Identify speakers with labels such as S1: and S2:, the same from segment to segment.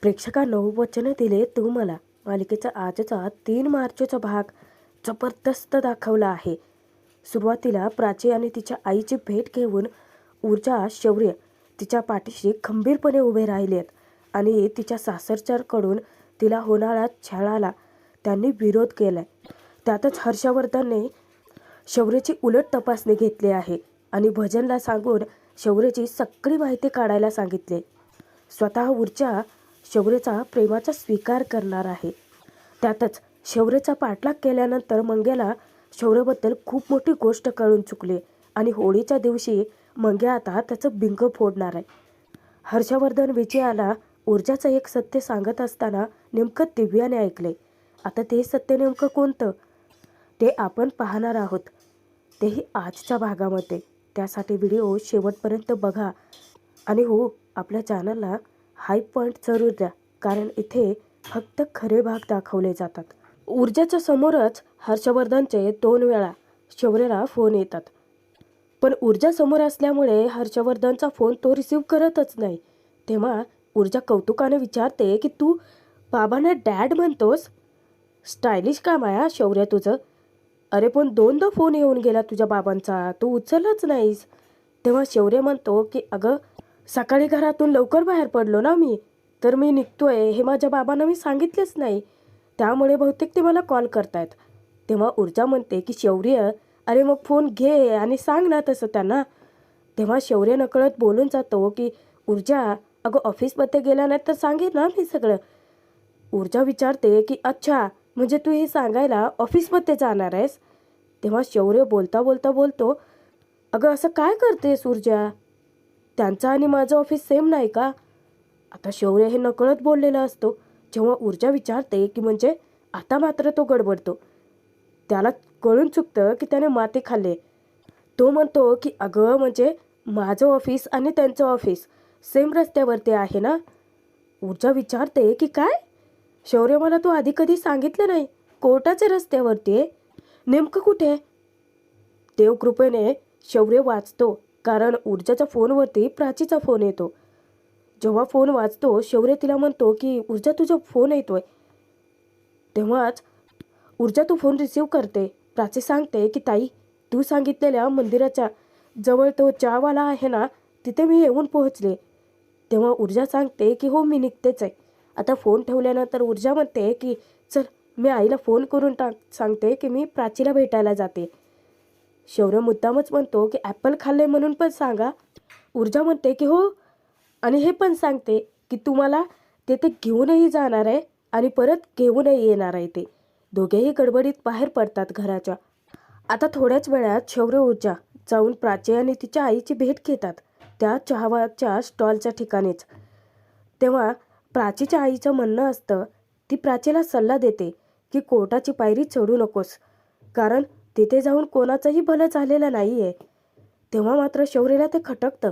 S1: प्रेक्षकांनो वचन दिले तू मला मालिकेचा आजचा 3 मार्चचा भाग जबरदस्त दाखवला आहे. सुरुवातीला प्राची आणि तिच्या आईची भेट घेऊन ऊर्जा शौर्य तिच्या पाठीशी खंबीरपणे उभे राहिलेत आणि तिच्या सासरच्याकडून तिला होणाऱ्या छळाला त्यांनी विरोध केलाय. त्यातच हर्षवर्धनने शौर्याची उलट तपासणी घेतली आहे आणि भजनला सांगून शौर्याची सगळी माहिती काढायला सांगितले. स्वतः ऊर्जा शौर्याचा प्रेमाचा स्वीकार करणार आहे. त्यातच शौर्याचा पाठलाग केल्यानंतर मंग्याला शौर्याबद्दल खूप मोठी गोष्ट कळून चुकली आणि होळीच्या दिवशी मंग्या आता त्याचं बिंग फोडणार आहे. हर्षवर्धन विजयाला ऊर्जाचं एक सत्य सांगत असताना नेमकं दिव्याने ऐकले. आता ते सत्य नेमकं कोणतं ते आपण पाहणार आहोत, तेही आजच्या भागामध्ये. त्यासाठी व्हिडिओ शेवटपर्यंत बघा आणि हो, आपल्या चॅनलला हाईप पॉईंट जरूर द्या, कारण इथे फक्त खरे भाग दाखवले जातात. ऊर्जाच्या समोरच हर्षवर्धनचे 2 वेळा शौर्याला फोन येतात, पण ऊर्जा समोर असल्यामुळे हर्षवर्धनचा फोन तो रिसीव करतच नाही. तेव्हा ऊर्जा कौतुकाने विचारते की तू बाबांना डॅड म्हणतोस? स्टायलिश काम आहे शौर्य तुझं. अरे पण 2दा फोन येऊन गेला तुझ्या बाबांचा, तू उचललाच नाहीस. तेव्हा शौर्य म्हणतो की अगं सकाळी घरातून लवकर बाहेर पडलो ना मी, तर मी निघतोय हे माझ्या बाबांना मी सांगितलेच नाही, त्यामुळे बहुतेक ते मला कॉल करतायत. तेव्हा ऊर्जा म्हणते की शौर्य अरे मग फोन घे आणि सांग ना तसं त्यांना. तेव्हा शौर्य नकळत बोलून जातो की ऊर्जा अगं ऑफिसमध्ये गेला नाही तर सांगेन ना मी सगळं. ऊर्जा विचारते की अच्छा, म्हणजे तू हे सांगायला ऑफिसमध्ये जाणार आहेस? तेव्हा शौर्य बोलता बोलता बोलतो अगं असं काय करतेस ऊर्जा, त्यांचं आणि माझं ऑफिस सेम नाही का? आता शौर्य हे नकळत बोललेला असतो. जेव्हा ऊर्जा विचारते की म्हणजे, आता मात्र तो गडबडतो. त्याला कळून चुकतं की त्याने माती खाल्ले. तो म्हणतो की अगं म्हणजे माझं ऑफिस आणि त्यांचं ऑफिस सेम रस्त्यावरती आहे ना. ऊर्जा विचारते की काय शौर्य, मला तू आधी कधी सांगितलं नाही. कोर्टाच्या रस्त्यावरती आहे, नेमकं कुठे? देवकृपेने शौर्य वाचतो, कारण ऊर्जाच्या फोनवरती प्राचीचा फोन येतो. जेव्हा फोन वाचतो शौर्य तिला म्हणतो की ऊर्जा तुझा फोन येतोय. तेव्हाच ऊर्जा तो फोन रिसीव करते. प्राची सांगते की ताई, तू सांगितलेल्या मंदिराच्या जवळ तो चहावाला आहे ना, तिथे मी येऊन पोहोचले. तेव्हा ऊर्जा सांगते की हो मी निघतेच आहे. आता फोन ठेवल्यानंतर ऊर्जा म्हणते की चल मी आईला फोन करून सांगते की मी प्राचीला भेटायला जाते. शौर्य मुद्दामच म्हणतो की ॲपल खाल्ले म्हणून पण सांगा. ऊर्जा म्हणते की हो, आणि हे पण सांगते की तुम्हाला तेथे घेऊनही जाणार आहे आणि परत घेऊनही येणार आहे. ते दोघेही गडबडीत बाहेर पडतात घराच्या. आता थोड्याच वेळात शौर्य ऊर्जा जाऊन प्राची आणि तिच्या आईची भेट घेतात, त्या चहाच्या स्टॉलच्या ठिकाणीच. तेव्हा प्राचीच्या आईचं म्हणणं असतं, ती प्राचीला सल्ला देते की कोर्टाची पायरी चढू नकोस, कारण तिथे जाऊन कोणाचंही भलं झालेलं नाही आहे. तेव्हा मात्र शौर्यला ते खटकतं.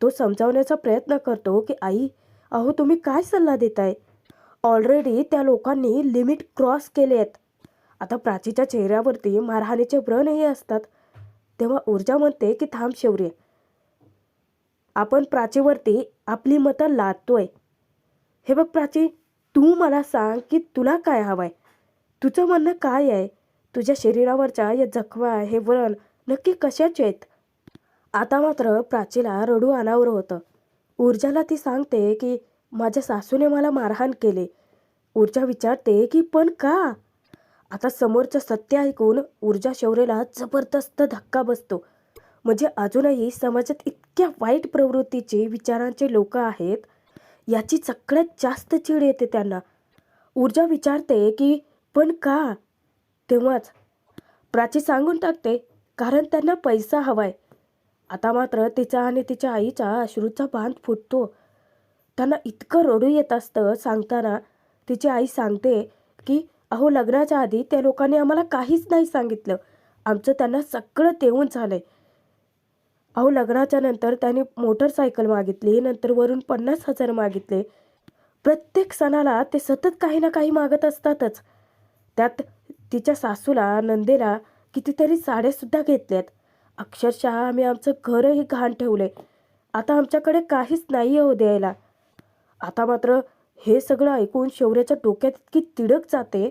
S1: तो समजावण्याचा प्रयत्न करतो की आई अहो तुम्ही काय सल्ला देताय, ऑलरेडी त्या लोकांनी लिमिट क्रॉस केले आहेत. आता प्राचीच्या चेहऱ्यावरती मारहाणीचे व्रणही असतात. तेव्हा ऊर्जा म्हणते की थांब शौर्य, आपण प्राचीवरती आपली मतं लादतोय. हे बघ प्राची, तू मला सांग की तुला काय हवंय, तुझं म्हणणं काय आहे? तुझ्या शरीरावरच्या या जखमा, हे व्रण नक्की कशाचे आहेत? आता मात्र प्राचीला रडू अनावर होतं. ऊर्जाला ती सांगते की माझ्या सासूने मला मारहाण केले. ऊर्जा विचारते की पण का? आता समोरचं सत्य ऐकून ऊर्जा शौर्याला जबरदस्त धक्का बसतो. म्हणजे अजूनही समाजात इतक्या वाईट प्रवृत्तीचे विचारांचे लोक आहेत, याची सगळ्यात जास्त चीड येते त्यांना. ऊर्जा विचारते की पण का? तेव्हाच प्राची सांगून टाकते कारण त्यांना पैसा हवाय. आता मात्र तिचा आणि तिच्या आईचा अश्रूचा बांध फुटतो. त्यांना इतकं रडू येत असतं सांगताना. तिची आई सांगते की अहो लग्नाच्या आधी त्या लोकांनी आम्हाला काहीच नाही सांगितलं, आमचं त्यांना सगळं देऊन झालंय. अहो लग्नाच्या नंतर त्यांनी मोटरसायकल मागितली, नंतर वरून 50,000 मागितले. प्रत्येक सणाला ते सतत काही ना काही मागत असतातच. त्यात तिच्या सासूला नंदेला कितीतरी साड्यासुद्धा घेतल्यात. अक्षरशः आम्ही आमचं घरही घाण ठेवले. आता आमच्याकडे काहीच नाही हो द्यायला. आता मात्र हे सगळं ऐकून शौर्याच्या डोक्यात इतकी तिडक जाते.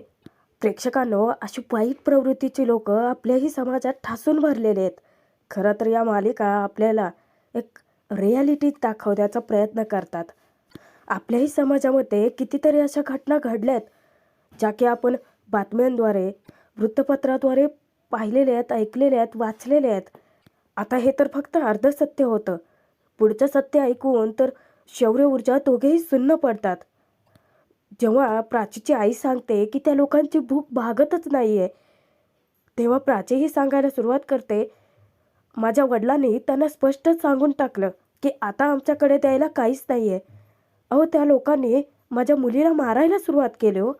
S1: प्रेक्षकांनो, अशी वाईट प्रवृत्तीची लोक आपल्याही समाजात ठासून भरलेले आहेत. खरं तर या मालिका आपल्याला एक रियालिटी दाखवण्याचा प्रयत्न करतात. आपल्याही समाजामध्ये कितीतरी अशा घटना घडल्यात ज्या की आपण बातम्यांद्वारे, वृत्तपत्राद्वारे पाहिलेले आहेत, ऐकलेले आहेत, वाचलेले आहेत. आता हे तर फक्त अर्ध सत्य होतं. पुढचं सत्य ऐकून तर शौर्य ऊर्जा दोघेही सुन्न पडतात. जेव्हा प्राचीची आई सांगते की त्या लोकांची भूक भागतच नाही आहे, तेव्हा प्राचीही सांगायला सुरुवात करते, माझ्या वडिलांनी त्यांना स्पष्ट सांगून टाकलं की आता आमच्याकडे द्यायला काहीच नाही आहे. अहो, त्या लोकांनी माझ्या मुलीला मारायला सुरुवात केली हो.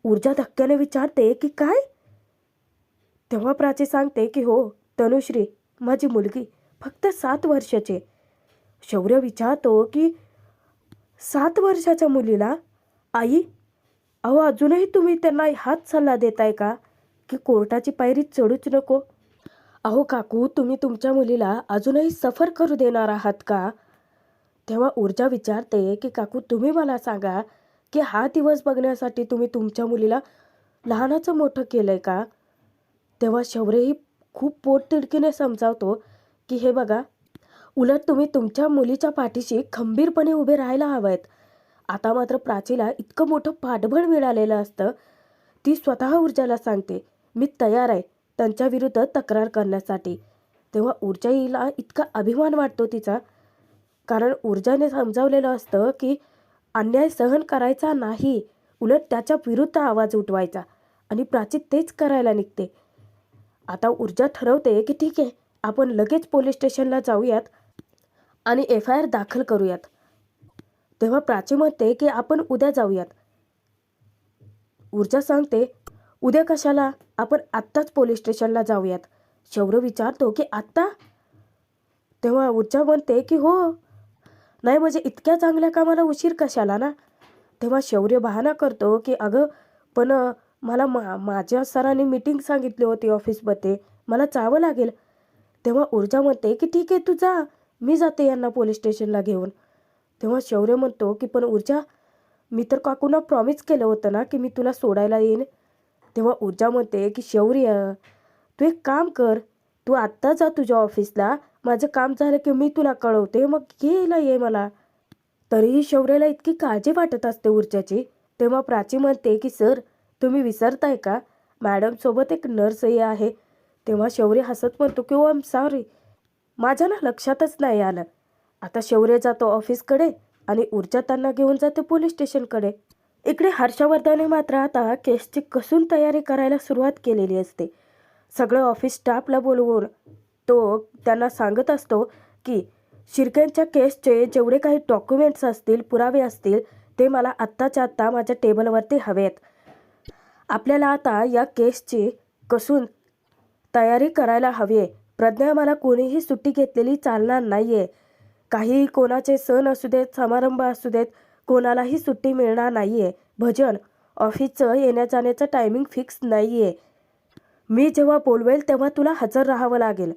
S1: ऊर्जा धक्क्याने विचारते की काय? तेव्हा प्राची सांगते की हो, तनुश्री माझी मुलगी, फक्त 7 वर्षाची. शौर्य विचारतो की 7 वर्षाच्या मुलीला? आई, अहो अजूनही तुम्ही त्यांना हाच सल्ला देताय का की कोर्टाची पायरी चढूच नको? अहो काकू, तुम्ही तुमच्या मुलीला अजूनही सफर करू देणार आहात का? तेव्हा ऊर्जा विचारते की काकू, तुम्ही मला सांगा की हा दिवस बघण्यासाठी तुम्ही तुमच्या मुलीला लहानाचं मोठं केलंय का? तेव्हा शौर्यही खूप पोटतिडकीने समजावतो की हे बघा, उलट तुम्ही तुमच्या मुलीच्या पाठीशी खंबीरपणे उभे राहायला हवेत. आता मात्र प्राचीला इतकं मोठं पाठबळ मिळालेलं असतं. ती स्वतः ऊर्जाला सांगते, मी तयार आहे त्यांच्या विरुद्ध तक्रार करण्यासाठी. तेव्हा ऊर्जाला इतका अभिमान वाटतो तिचा, कारण ऊर्जाने समजावलेलं असतं की अन्याय सहन करायचा नाही, उलट त्याच्या विरुद्ध आवाज उठवायचा. आणि प्राची तेच करायला निघते. आता ऊर्जा ठरवते की ठीक आहे, आपण लगेच पोलीस स्टेशनला जाऊयात आणि FIR दाखल करूयात. तेव्हा प्राची म्हणते की आपण उद्या जाऊयात. ऊर्जा सांगते, उद्या कशाला, आपण आत्ताच पोलीस स्टेशनला जाऊयात. शौर्य विचारतो की आत्ता? तेव्हा ऊर्जा म्हणते की हो, नाही म्हणजे इतक्या चांगल्या कामाला उशीर कशाला ना. तेव्हा शौर्य बहाणा करतो की अगं पण मला माझ्या सरांनी मीटिंग सांगितली होती ऑफिसमध्ये, मला जावं लागेल. तेव्हा ऊर्जा म्हणते की ठीक आहे, तू जा, मी जाते यांना पोलीस स्टेशनला घेऊन. तेव्हा शौर्य म्हणतो की पण ऊर्जा, मी तर काकूंना प्रॉमिस केलं होतं ना की मी तुला सोडायला येईन. तेव्हा ऊर्जा म्हणते की शौर्य, तू एक काम कर, तू आत्ता जा तुझ्या ऑफिसला, माझं काम झालं की मी तुला कळवते, मग घ्यायला ये मला. तरीही शौर्याला इतकी काळजी वाटत असते ऊर्जाची. तेव्हा प्राची म्हणते की सर, तुम्ही विसरताय का, मॅडमसोबत एक नर्सही आहे. तेव्हा शौर्य हसत म्हणतो की ओ, आय एम सॉरी, माझ्या ना लक्षातच नाही आलं. आता शौर्य जातो ऑफिसकडे आणि ऊर्जा त्यांना घेऊन जाते पोलीस स्टेशनकडे. इकडे हर्षवर्धनने मात्र आता केसची कसून तयारी करायला सुरुवात केलेली असते. सगळं ऑफिस स्टाफला बोलवून तो त्यांना सांगत असतो की शिर्केंच्या केसचे जेवढे काही डॉक्युमेंट्स असतील, पुरावे असतील, ते मला आत्ताच्या आत्ता माझ्या टेबलवरती हवेत. आपल्याला आता या केसची कसून तयारी करायला हवी आहे. प्रज्ञा, मला कोणीही सुट्टी घेतलेली चालणार नाही आहे. काही कोणाचे सण असू देत, समारंभ असू देत, कोणालाही सुट्टी मिळणार नाही आहे. भजन, ऑफिसचं येण्या जाण्याचं टायमिंग फिक्स नाही आहे. मी जेव्हा बोलवेल तेव्हा तुला हजर राहावं लागेल.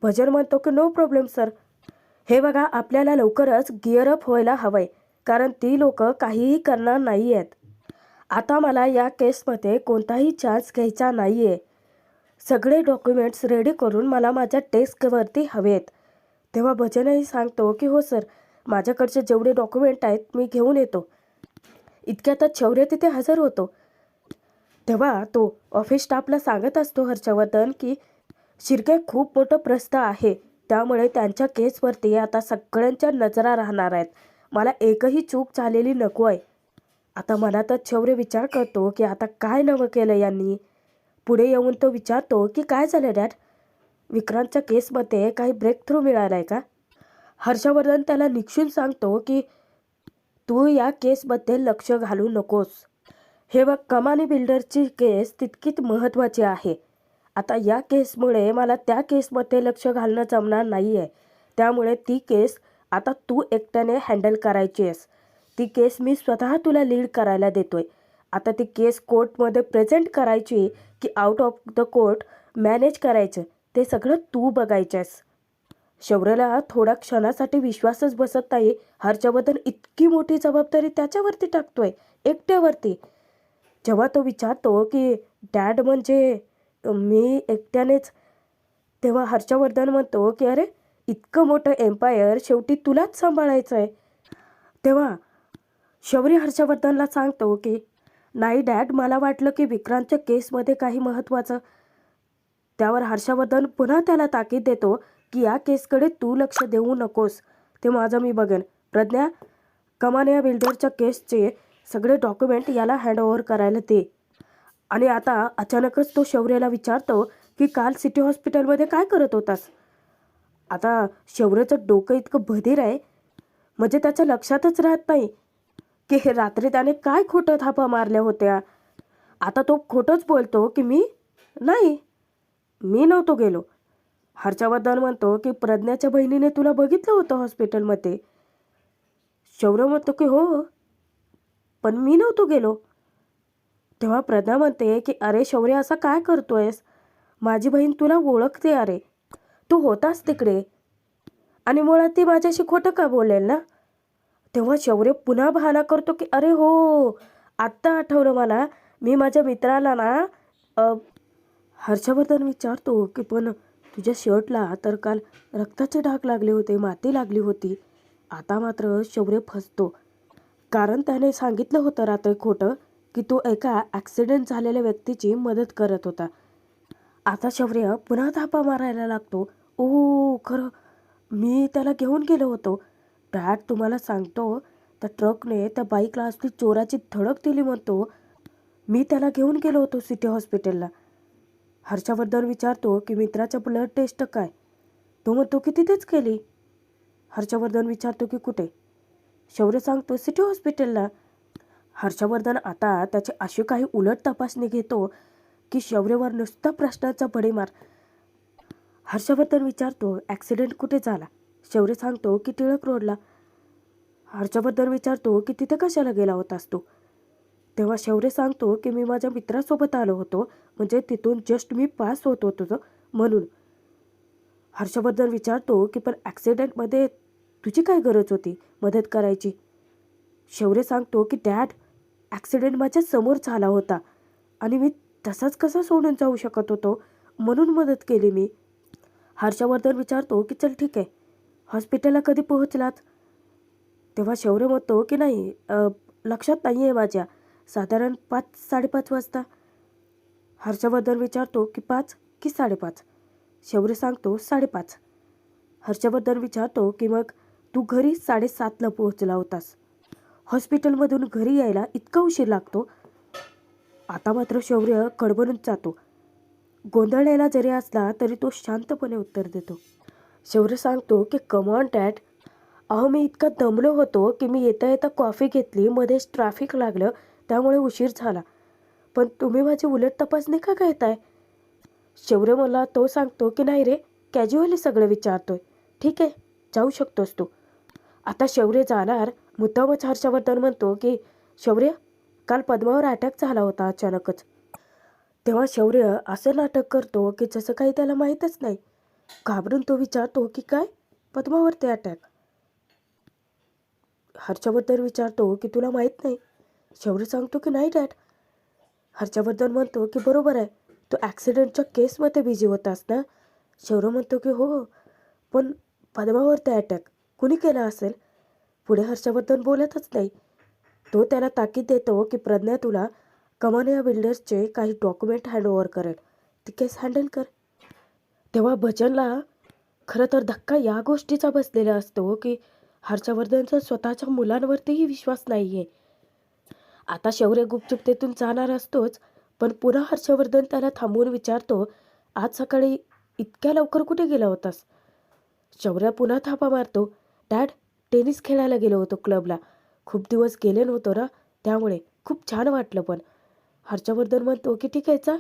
S1: भजन म्हणतो की नो प्रॉब्लेम सर. हे बघा, आपल्याला लवकरच गिअर अप व्हायला हवं आहे, कारण ती लोक काहीही करणार नाही आहेत. आता मला या केसमध्ये कोणताही चान्स घ्यायचा नाही आहे. सगळे डॉक्युमेंट्स रेडी करून मला माझ्या डेस्कवरती हवेत. तेव्हा भजनही सांगतो की हो सर, माझ्याकडचे जेवढे डॉक्युमेंट आहेत मी घेऊन येतो. इतक्यातच शौर्य तिथे हजर होतो. तेव्हा तो ऑफिस स्टाफला सांगत असतो हर्षवर्धन की शिर्के खूप मोठं प्रस्थ आहे, त्यामुळे त्यांच्या केसवरती आता सगळ्यांच्या नजरा राहणार आहेत. मला एकही चूक झालेली नको आहे. आता मनातच शौर्य विचार करतो की आता काय नवं केलं यांनी. पुढे येऊन तो विचारतो की काय झालं डॅड, विक्रांतच्या केसमध्ये काही ब्रेक थ्रू मिळाला आहे का? हर्षवर्धन त्याला निक्षून सांगतो की तू या केसमध्ये लक्ष घालू नकोस. हे बघ, कमानी बिल्डरची केस तितकीच महत्त्वाची आहे. आता या केसमुळे मला त्या केसमध्ये लक्ष घालणं जमणार नाही आहे. त्यामुळे ती केस आता तू एकट्याने हँडल करायची आहेस. ती केस मी स्वतः तुला लीड करायला देतोय. आता ती केस कोर्टमध्ये प्रेझेंट करायची की out of the court manage करायचं, ते सगळं तू बघायचं आहेस. शौर्यला थोड्या क्षणासाठी विश्वासच बसत नाही. हर्षवर्धन इतकी मोठी जबाबदारी त्याच्यावरती टाकतोय, एकट्यावरती. जेव्हा तो विचारतो की डॅड म्हणजे मी एकट्यानेच, तेव्हा हर्षवर्धन म्हणतो की अरे इतकं मोठं एम्पायर शेवटी तुलाच सांभाळायचं आहे. तेव्हा शौर्य हर्षवर्धनला सांगतो की नाही डॅड, मला वाटलं की विक्रांतच्या केसमध्ये काही महत्त्वाचं. त्यावर हर्षवर्धन पुन्हा त्याला ताकीद देतो की या केसकडे तू लक्ष देऊ नकोस, ते माझं मी बघेन. प्रज्ञा, कमानिया बिल्डरच्या केसचे सगळे डॉक्युमेंट याला हँडओव्हर करायला दे. आणि आता अचानकच तो शौर्यला विचारतो की काल सिटी हॉस्पिटलमध्ये काय करत होतास? आता शौर्यचं डोकं इतकं बधीर आहे, म्हणजे त्याच्या लक्षातच राहत नाही की हे रात्री त्याने काय खोटं थापा मारल्या होत्या. आता तो खोटंच बोलतो की मी नव्हतो गेलो. हर्षवर्धन म्हणतो की प्रज्ञाच्या बहिणीने तुला बघितलं होतं हॉस्पिटलमध्ये. शौर्य म्हणतो की हो, पण मी नव्हतो गेलो. तेव्हा प्रज्ञा म्हणते की अरे शौर्य, असा काय करतोयस? माझी बहीण तुला ओळखते. अरे तू होतास तिकडे आणि मुळात ती माझ्याशी खोटं का बोलेल ना? तेव्हा शौर्य पुन्हा बहाणा करतो की अरे हो, आत्ता आठवलं मला, मी माझ्या मित्राला ना हर्षवर्धन विचारतो की पण तुझ्या शर्टला तर काल रक्ताचे डाग लागले होते, माती लागली होती. आता मात्र शौर्य फसतो, कारण त्याने सांगितलं होतं रात्री खोटं की तो एका ॲक्सिडेंट झालेल्या व्यक्तीची मदत करत होता. आता शौर्य पुन्हा थापा मारायला लागतो. ओ खरं, मी त्याला घेऊन गेलो होतो. डॅड, तुम्हाला सांगतो, त्या ट्रकने त्या बाईकला असली चोराची धडक दिली म्हणतो. मी त्याला घेऊन गेलो होतो सिटी हॉस्पिटलला. हर्षवर्धन विचारतो की मित्राच्या ब्लड टेस्ट काय? तो म्हणतो की तिथेच केली. हर्षवर्धन विचारतो की कुठे? शौर्य सांगतो सिटी हॉस्पिटलला. हर्षवर्धन आता त्याचे अशी काही उलट तपासणी घेतो की शौर्यवर नुसता प्रश्नाचा भडीमार. हर्षवर्धन विचारतो ॲक्सिडेंट कुठे झाला? शौर्य सांगतो की टिळक रोडला. हर्षवर्धन विचारतो की तिथे कशाला गेला होतास तू? तेव्हा शौर्य सांगतो की मी माझ्या मित्रासोबत आलो होतो, म्हणजे तिथून जस्ट मी पास होत होतो म्हणून. हर्षवर्धन विचारतो की पण ॲक्सिडेंटमध्ये तुझी काय गरज होती मदत करायची? शौर्य सांगतो की डॅड, ॲक्सिडेंट माझ्या समोर झाला होता आणि मी तसाच कसा सोडून जाऊ शकत होतो, म्हणून मदत केली मी. हर्षवर्धन विचारतो की चल ठीक आहे, हॉस्पिटलला कधी पोहोचलात? तेव्हा शौर्य म्हणतो की नाही, लक्षात नाही आहे माझ्या, साधारण 5-5:30 वाजता. हर्षवर्धन विचारतो की 5 की 5:30? शौर्य सांगतो 5:30. हर्षवर्धन विचारतो की मग तू घरी 7:30ला पोहोचला होतास. हॉस्पिटलमधून घरी यायला इतका उशीर लागतो? आता मात्र शौर्य खडबडून जातो. गोंधळलेला जरी असला तरी तो शांतपणे उत्तर देतो. शौर्य सांगतो की कम ऑन डॅड, अहो मी इतका दमलो होतो की मी येता येता कॉफी घेतली, मध्येच ट्रॅफिक लागलं, त्यामुळे उशीर झाला. पण तुम्ही माझी उलट तपासणी का घेताय? शौर्य मला तो सांगतो की नाही रे, कॅज्युअली सगळं विचारतोय. ठीक आहे, जाऊ शकतोस तू. आता शौर्य जाणार, मुद्दामच हर्षवर्धन म्हणतो की शौर्य, काल पद्मावर अटॅक झाला होता अचानकच. तेव्हा शौर्य असं नाटक करतो की जसं काही त्याला माहीतच नाही. घाबरून तो विचारतो की काय, पद्मावरती अटॅक? हर्षवर्धन विचारतो की तुला माहीत नाही? शौर्य सांगतो की नाही डॅड. हर्षवर्धन म्हणतो की बरोबर आहे, तू ॲक्सिडेंटच्या केसमध्ये बिझी होतास ना? शौर्य म्हणतो की हो, पण पद्मावरती अटॅक कुणी केला असेल? पुढे हर्षवर्धन बोलतच नाही. तो त्याला ताकीद देतो की प्रज्ञा तुला कमानिया बिल्डर्सचे काही डॉक्युमेंट हँडओव्हर करेल, ती केस हँडल कर. तेव्हा भजनला खरं तर धक्का या गोष्टीचा बसलेला असतो की हर्षवर्धनचा स्वतःच्या मुलांवरतीही विश्वास नाही आहे. आता शौर्य गुपचूप तेथून जाणार असतोच, पण पुन्हा हर्षवर्धन त्याला थांबवून विचारतो, आज सकाळी इतक्या लवकर कुठे गेला होतास? शौर्य पुन्हा थापा मारतो, डॅड, टेनिस खेळायला गेलो होतो क्लबला. खूप दिवस गेले नव्हतो ना, त्यामुळे खूप छान वाटलं. पण हर्षवर्धन म्हणतो की ठीक आहे चा.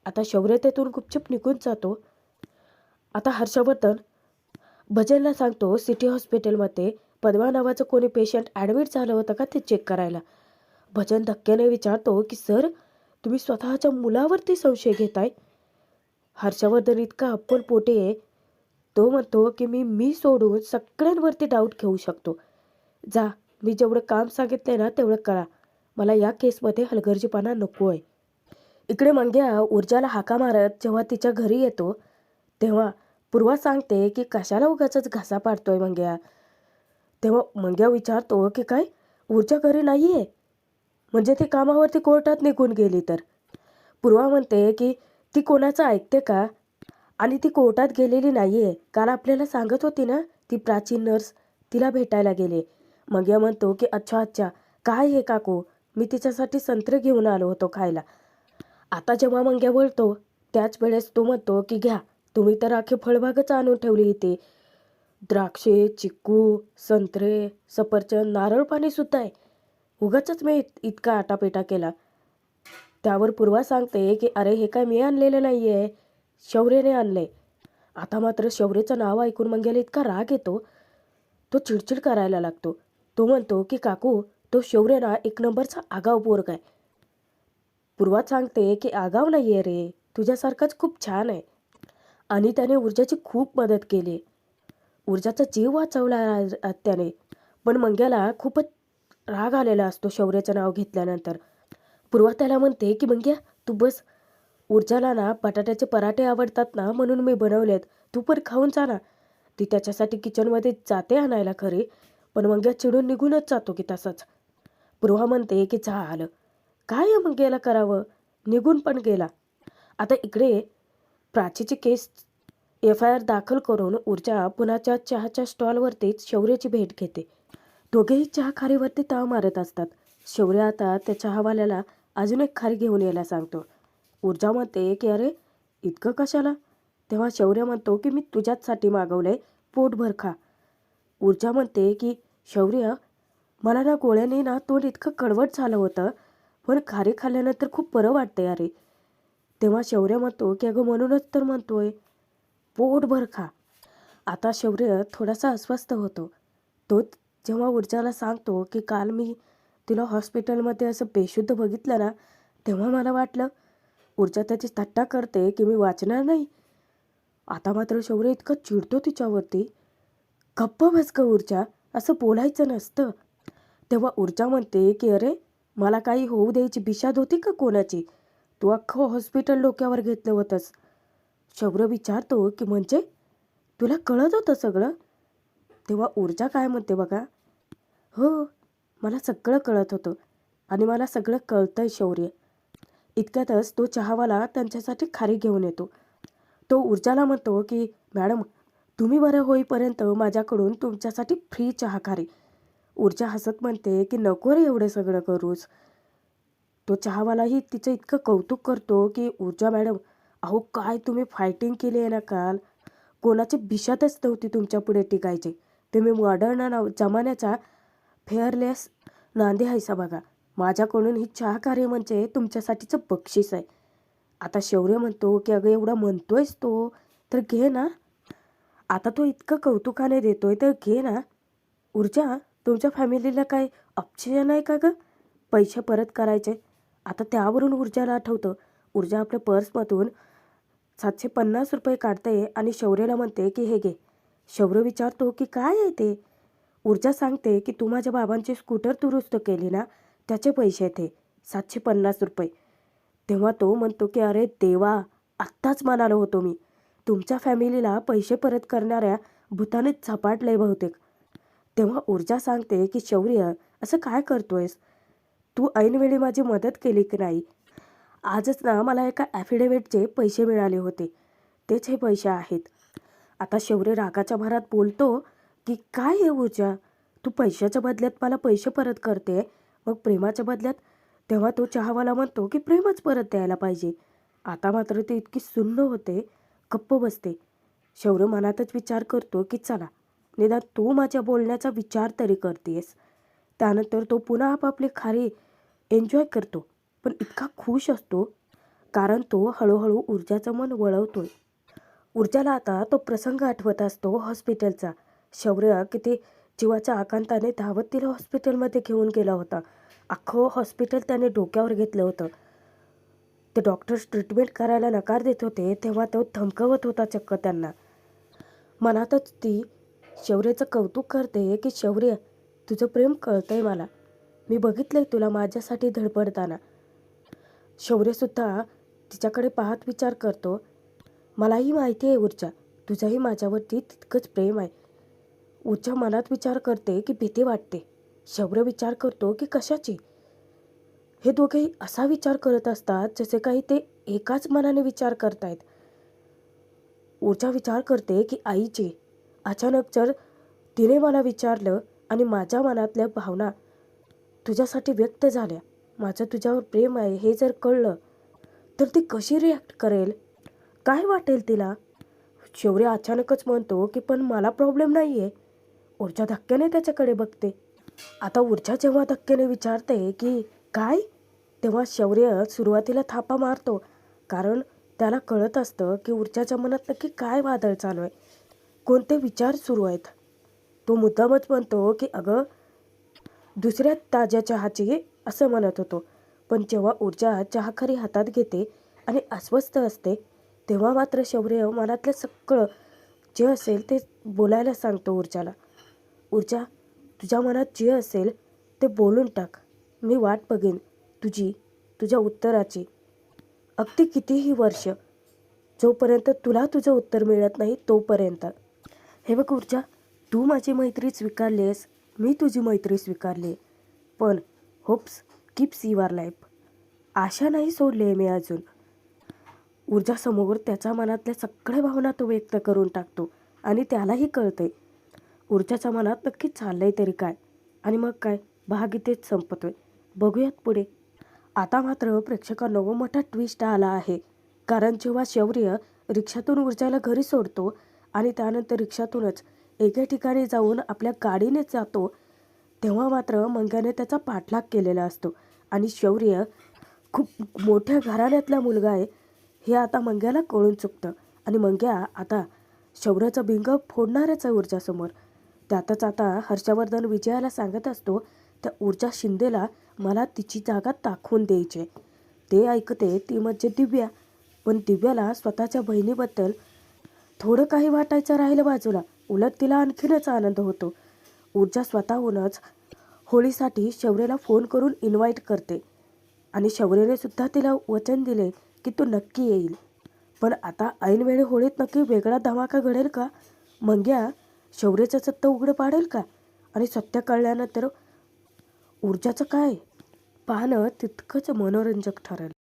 S1: आता शौर्य तेथून गुपचूप निघून जातो. आता हर्षवर्धन भजनला सांगतो सिटी हॉस्पिटलमध्ये पद्मा नावाचं कोणी पेशंट ॲडमिट झालं होतं का ते चेक करायला. भजन धक्क्याने विचारतो की सर, तुम्ही स्वतःच्या मुलावरती संशय घेताय? हर्षवर्धन इतका अप्पल पोटे तो म्हणतो की मी सोडून सगळ्यांवरती डाऊट घेऊ शकतो. जा, मी जेवढं काम सांगितलंय ना तेवढं करा. मला या केसमध्ये हलगर्जीपणा नको आहे. इकडे मंग्या ऊर्जाला हाका मारत जेव्हा तिच्या घरी येतो, तेव्हा पूर्वा सांगते की कशाला उगाचच घासा पाडतोय मंग्या. तेव्हा मंग्या विचारतो की काय, ऊर्जा घरी नाही आहे? म्हणजे ती कामावरती कोर्टात निघून गेली तर? पूर्वा म्हणते की ती कोणाचं ऐकते का? आणि ती कोर्टात गेलेली नाही आहे. काल आपल्याला सांगत होती ना, ती प्राचीन नर्स, तिला भेटायला गेले. मंग्या म्हणतो की अच्छा अच्छा, काय हे काकू, मी तिच्यासाठी संत्रे घेऊन आलो होतो खायला. आता जेव्हा मंग्या बोलतो त्याच वेळेस तो म्हणतो की घ्या, तुम्ही तर अख्खी फळबागच आणून ठेवली इथे. द्राक्षे, चिक्कू, संत्रे, सफरचंद, नारळ पाणीसुद्धा आहे. उगाचच मी इतका आटापिटा केला. त्यावर पूर्वा सांगते की अरे हे काय मी आणलेलं नाही आहे, शौर्यने आणले. आता मात्र शौर्यचं नाव ऐकून मंग्याला इतका राग येतो, तो चिडचिड करायला लागतो. तो म्हणतो की काकू, तो शौर्य ना एक नंबरचा आगाऊ पोरगा आहे. पूर्वा सांगते की आगाव नाही आहे रे, तुझ्यासारखाच खूप छान आहे. आणि त्याने ऊर्जाची खूप मदत केली. ऊर्जाचा जीव वाचवला त्याने. पण मंग्याला खूपच राग आलेला असतो शौर्याचं नाव घेतल्यानंतर. पूर्वा त्याला म्हणते की मंग्या तू बस, ऊर्जाला ना बटाट्याचे पराठे आवडतात ना म्हणून मी बनवलेत, तू पण खाऊन जा ना. ती त्याच्यासाठी किचनमध्ये जाते आणायला खरे, पण मंग्या चिडून निघूनच जातो की तसंच. पूर्वा म्हणते की जा आलं, काय या मंग्याला करावं, निघून पण गेला. आता इकडे प्राचीची केस FIR दाखल करून ऊर्जा पुण्याच्या चहाच्या स्टॉलवरतीच शौर्याची भेट घेते. दोघेही चहा खारीवरती ताव मारत असतात. शौर्य आता त्या चहावाल्याला अजून एक खारी घेऊन यायला सांगतो. ऊर्जा म्हणते की अरे इतकं कशाला? तेव्हा शौर्य म्हणतो की मी तुझ्याचसाठी मागवलंय, पोटभर खा. ऊर्जा म्हणते की शौर्य, मला ना गोळ्याने ना तोंड इतकं कडवट झालं होतं, पण खारी खाल्ल्यानंतर खूप बरं वाटतंय अरे. तेव्हा शौर्य म्हणतो की अगं म्हणूनच तर म्हणतोय, पोटभर खा. आता शौर्य थोडासा अस्वस्थ होतो. तो जेव्हा ऊर्जाला सांगतो की काल मी तिला हॉस्पिटलमध्ये असं बेशुद्ध बघितलं ना, तेव्हा मला वाटलं. ऊर्जा त्याची थट्टा करते की मी वाचणार नाही. आता मात्र शौर्य इतकं चिडतो तिच्यावरती. गप्प बस गं ऊर्जा, असं बोलायचं नसतं. तेव्हा ऊर्जा म्हणते की अरे मला काही होऊ द्यायची बिशाद होती का कोणाची? तू अख्खं हॉस्पिटल डोक्यावर घेतलं होतंस. शौर्य विचारतो की म्हणजे तुला कळत होतं सगळं? तेव्हा ऊर्जा काय म्हणते बघा, हो, मला सगळं कळत होतं आणि मला सगळं कळतंय शौर्य. इतक्यातच तो चहावाला त्यांच्यासाठी खारी घेऊन येतो. तो ऊर्जाला म्हणतो की मॅडम, तुम्ही बरं होईपर्यंत माझ्याकडून तुमच्यासाठी फ्री चहा खारी. ऊर्जा हसत म्हणते की नको रे एवढं सगळं करूस. तो चहावालाही तिचं इतकं कौतुक करतो की ऊर्जा मॅडम, अहो काय तुम्ही फायटिंग केली आहे ना काल, कोणाची बिशातच नव्हती तुमच्या पुढे टिकायची. तुम्ही मॉडर्न जमान्याचा फेअरलेस नांदी हायसा बघा. माझ्याकडून ही चहा कार्य म्हणजे तुमच्यासाठीचं बक्षीस आहे. आता शौर्य म्हणतो की अगं एवढा म्हणतोयस तो तर घे ना. आता तो इतकं कौतुकाने देतोय तर घे ना. ऊर्जा, तुमच्या फॅमिलीला काय ऑप्शन आहे का गं पैसे परत करायचे? आता त्यावरून ऊर्जाला आठवतं. ऊर्जा आपल्या पर्समधून ₹750 काढते आणि शौर्यला म्हणते की हे घे. शौर्य विचारतो की काय आहे ते? ऊर्जा सांगते की तू माझ्या बाबांची स्कूटर दुरुस्त केली ना, त्याचे पैसे ते ₹750. तेव्हा तो म्हणतो की अरे देवा, आत्ताच म्हणालो होतो मी, तुमच्या फॅमिलीला पैसे परत करणाऱ्या भूतानेच झपाटलंय बहुतेक. तेव्हा ऊर्जा सांगते की शौर्य, असं काय करतोयस? तू ऐनवेळी माझी मदत केली की नाही? आजच ना मला एका ॲफिडेव्हिटचे पैसे मिळाले होते, तेच हे पैसे आहेत. आता शौर्य रागाच्या भरात बोलतो की काय आहे ऊर्जा, तू पैशाच्या बदल्यात मला पैसे परत करते, मग प्रेमाच्या बदल्यात? तेव्हा तो चहावाला म्हणतो की प्रेमच परत द्यायला पाहिजे. आता मात्र ती इतकी सुन्न होते, गप्प बसते. शौर्य मनातच विचार करतो की चला, निदान तू माझ्या बोलण्याचा विचार तरी करतेस. त्यानंतर तो पुन्हा आपापली खारी एन्जॉय करतो, पण इतका खुश असतो कारण तो हळूहळू ऊर्जाचं मन वळवतोय. ऊर्जाला आता तो प्रसंग आठवत असतो हॉस्पिटलचा. शौर्य किती जीवाच्या आकांताने धावत तिला हॉस्पिटलमध्ये घेऊन गेला होता. अख्खं हॉस्पिटल त्याने डोक्यावर घेतलं होतं. ते डॉक्टर्स ट्रीटमेंट करायला नकार देत होते तेव्हा तो धमकावत होता चक्क त्यांना. मनातच ती शौर्याचं कौतुक करते की शौर्य, तुझं प्रेम कळतंय मला. मी बघितलंय तुला माझ्यासाठी धडपडताना. शौर्यसुद्धा तिच्याकडे पाहत विचार करतो, मलाही माहिती आहे ऊर्जा, तुझंही माझ्यावरती तितकंच प्रेम आहे. ऊर्जा मनात विचार करते की भीती वाटते. शौर्य विचार करतो की कशाची. हे दोघेही असा विचार करत असतात जसे काही ते एकाच मनाने विचार करतायत. ऊर्जा विचार करते की आईची. अचानक जर तिने मला विचारलं आणि माझ्या मनातल्या भावना तुझ्यासाठी व्यक्त झाल्या, माझं तुझ्यावर प्रेम आहे हे जर कळलं, तर ती कशी रिॲक्ट करेल? काय वाटेल तिला? शौर्य अचानकच म्हणतो की पण मला प्रॉब्लेम नाही आहे. ऊर्जा धक्क्याने त्याच्याकडे बघते. आता ऊर्जा जेव्हा धक्क्याने विचारते की काय, तेव्हा शौर्य सुरुवातीला थापा मारतो. कारण त्याला कळत असतं की ऊर्जाच्या मनात नक्की काय वादळ चालू आहे, कोणते विचार सुरू आहेत. तो मुद्दामच म्हणतो की अगं, दुसऱ्या ताज्या चहाची, असं म्हणत होतो. पण जेव्हा ऊर्जा चहाखरी हातात घेते आणि अस्वस्थ असते, तेव्हा मात्र शौर्य मनातलं सगळं जे असेल ते बोलायला सांगतो ऊर्जाला. ऊर्जा, तुझ्या मनात जे असेल ते बोलून टाक. मी वाट बघेन तुझी, तुझ्या उत्तराची. अगदी कितीही वर्ष, जोपर्यंत तुला तुझं उत्तर मिळत नाही तोपर्यंत. हे बघ ऊर्जा, तू माझी मैत्री स्वीकारलीस, मी तुझी मैत्री स्वीकारली. पण होप्स कीप्स युअर लाईफ. आशा नाही सोडली आहे मी अजून. ऊर्जासमोर त्याच्या मनातल्या सगळ्या भावना तो व्यक्त करून टाकतो आणि त्यालाही कळतंय ऊर्जाच्या मनात नक्की चाललंय तरी काय. आणि मग काय, भाग इथेच संपतोय. बघूयात पुढे. आता मात्र प्रेक्षकांनो मोठा ट्विस्ट आला आहे. कारण जेव्हा शौर्य रिक्षातून ऊर्जाला घरी सोडतो आणि त्यानंतर रिक्षातूनच एके ठिकाणी जाऊन आपल्या गाडीने जातो, तेव्हा मात्र मंग्याने त्याचा पाठलाग केलेला असतो. आणि शौर्य खूप मोठ्या घराण्यातला मुलगा आहे हे आता मंग्याला कळून चुकतं. आणि मंग्या आता शौर्याचा बिंग फोडणारच आहे ऊर्जासमोर. त्यातच आता हर्षवर्धन विजयाला सांगत असतो, त्या ऊर्जा शिंदेला मला तिची जागा दाखवून द्यायची. ते ऐकते ती म्हणजे दिव्या. पण दिव्याला स्वतःच्या बहिणीबद्दल थोडं काही वाटायचं राहिलं बाजूला, उलट तिला आणखीनच आनंद होतो. ऊर्जा स्वतःहूनच होळीसाठी शौर्याला फोन करून इन्व्हाइट करते आणि शौर्याने सुद्धा तिला वचन दिले की तो नक्की येईल. पण आता ऐनवेळी होळीत नक्की वेगळा धमाका घडेल का? मंग्या शौर्याचं सत्य उघडं पाडेल का? आणि सत्य कळल्यानंतर ऊर्जाचं काय? पाहणं तितकंच मनोरंजक ठरेल.